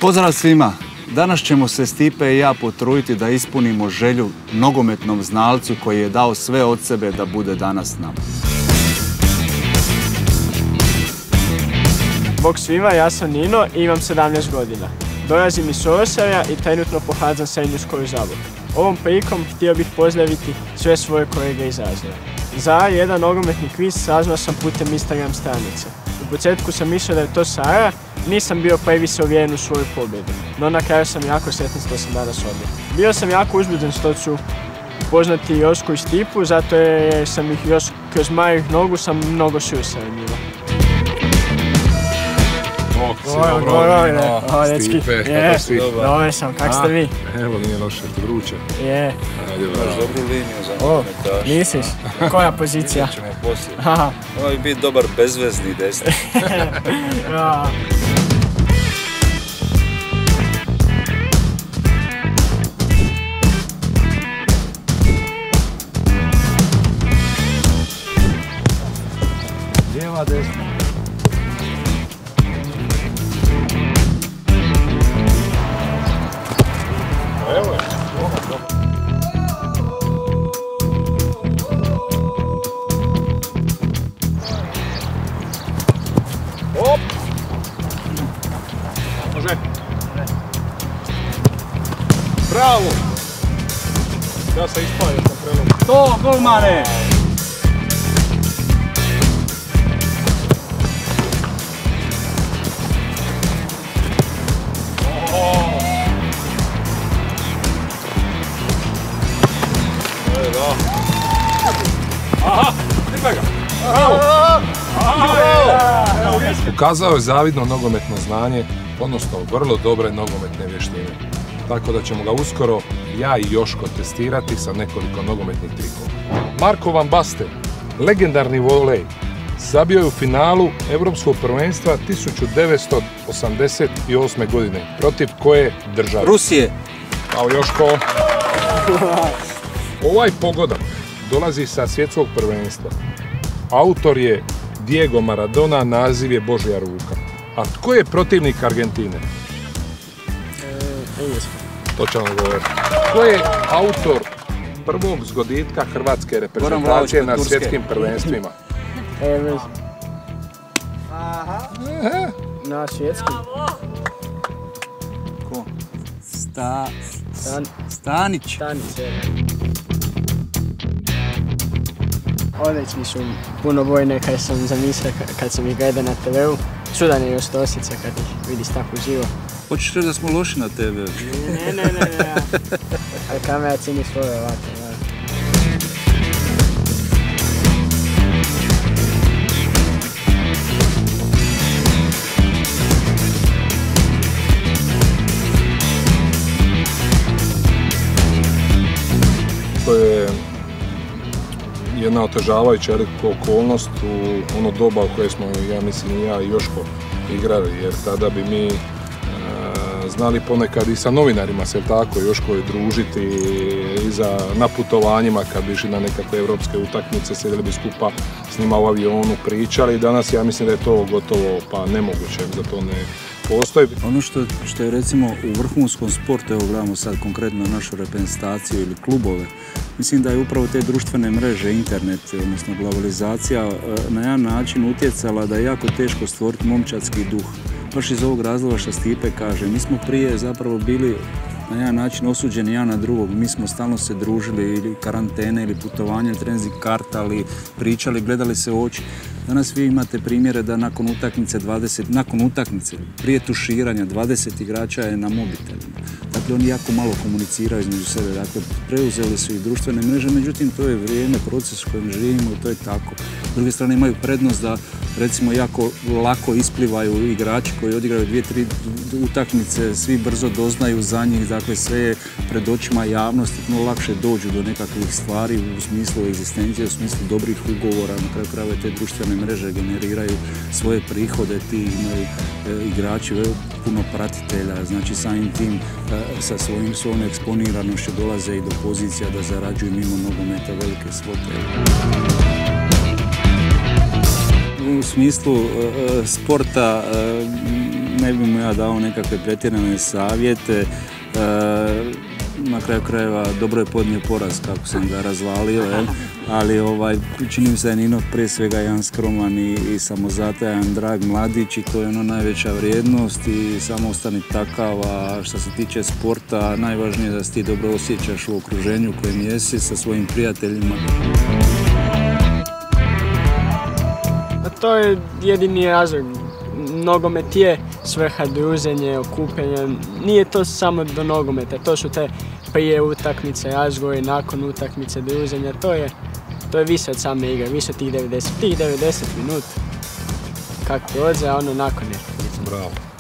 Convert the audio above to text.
Pozdrav svima! Danas ćemo se Stipe i ja potruditi da ispunimo želju nogometnom znalcu koji je dao sve od sebe da bude danas s nama. Bog svima, ja sam Nino i imam 17 godina. Dolazim iz Sorosarja i trenutno pohađam srednju školu Zabok. Ovom prilikom htio bih pozdraviti sve svoje kolege iz razreda. Za jedan nogometni kviz saznao sam putem Instagram stranice. U početku sam mislio da je to Sara, nisam bio previše uvjeren u svoju pobjedu, no na kraju sam jako sretan što sam danas ovdje. Bio sam jako uzbuđen što ću upoznati Jošku i Stipu, zato jer sam ih još kroz malih nogu sam mnogo širša od njima. Stipe, kako si? Dobar sam, kak ste vi? Evo, nije loše, ti vruće. Je. Imaš dobru liniju za nogometaša. Nisiš? Koja pozicija? Vidjet ćemo poslije. Ovo bi biti dobar bezvezni desni. Lijeva, desna. Evo je. Op! Može. Bravo! Ja sam ispalio sam prelom. To, golmane! Aha, stipe ga! Bravo! Ukazao je zavidno nogometno znanje, odnosno vrlo dobre nogometne vještine. Tako da ćemo ga uskoro ja i Joško testirati sa nekoliko nogometnih trikova. Marko Van Basten, legendarni volej, zabio je u finalu Europskog prvenstva 1988. godine. Protiv koje države? Rusije! Kao Joško. Ovaj pogodak dolazi sa svjetskog prvenstva. Autor je Diego Maradona, naziv je Božja ruka. A tko je protivnik Argentine? Točan odgovor. Tko je autor prvog zgoditka hrvatske reprezentacije na svjetskim prvenstvima? Na svjetskim? Ko? Stanić. Odlični su puno bojne kad sam zamislio, kad sam ih gledao na TV-u. Čudan je još to osjeća kad ih vidiš tako uživo. Hoćeš reći da smo loši na TV? Ne. Ali kamera cini svoje ovako. To je jedna otežavajuća okolnost u ono doba u koje smo, ja mislim, i ja i Joško igrali, jer tada bi mi znali ponekad i sa novinarima se tako Joško je družiti i na putovanjima kad bi išli na nekakve evropske utakmice, sjedili bi skupa s njima u avionu, pričali. Danas ja mislim da je to gotovo pa nemoguće, da to ne postoji. Ono što je recimo u vrhunskom sportu, evo gledamo sad konkretno našu reprezentaciju ili klubove, mislim da je upravo te društvene mreže, internet, odnosno globalizacija na jedan način utjecala da je jako teško stvoriti momčadski duh. Baš iz ovog razloga što Stipe kaže, mi smo prije zapravo bili na jedan način osuđeni jedan na drugog. Mi smo stalno se družili ili karantene ili putovanja ili treniznih karta, ali pričali, gledali se u oči. Danas vi imate primjere da nakon utakmice, prije tuširanja, 20 igrača je na mobitelima. Dakle, oni jako malo komuniciraju između sebe. Dakle, preuzeli su i društvene mreže, međutim, to je vrijeme, proces u kojem živimo i to je tako. S druge strane, imaju prednost da, recimo, jako lako isplivaju igrači koji odigraju 2-3 utakmice, svi brzo doznaju za njih, dakle, sve je pred očima javnosti, puno lakše dođu do nekakvih stvari u smislu egzistencije, u smislu dobrih ugovora, na kraju krajeva te društvene mreže generiraju svoje prihode, ti imaju igrači puno pratitelja, znači samim tim sa svojom eksponiranošću dolaze i do pozicija da zarađuju mimo nogometa velike svote. U smislu sporta ne bi mu ja dao nekakve pretjerane savjete. Na kraju krajeva dobro je podnio poraz kako sam ga razvalio, ali čini mi se da je Nino prije svega jedan skroman i samozatajan, drag mladić i to je ono najveća vrijednost i samo ostani takav, a što se tiče sporta najvažnije je da se ti dobro osjećaš u okruženju u kojem jesi sa svojim prijateljima. To je jedini razlog. Nogomet je svrha druženje, okupljanje. Nije to samo do nogometa, to su te prije utakmice, razgovori, nakon utakmice, druženja. To je više od same igre, više tih 90 minuta. Kako prođe, a ono nakon je. Bravo.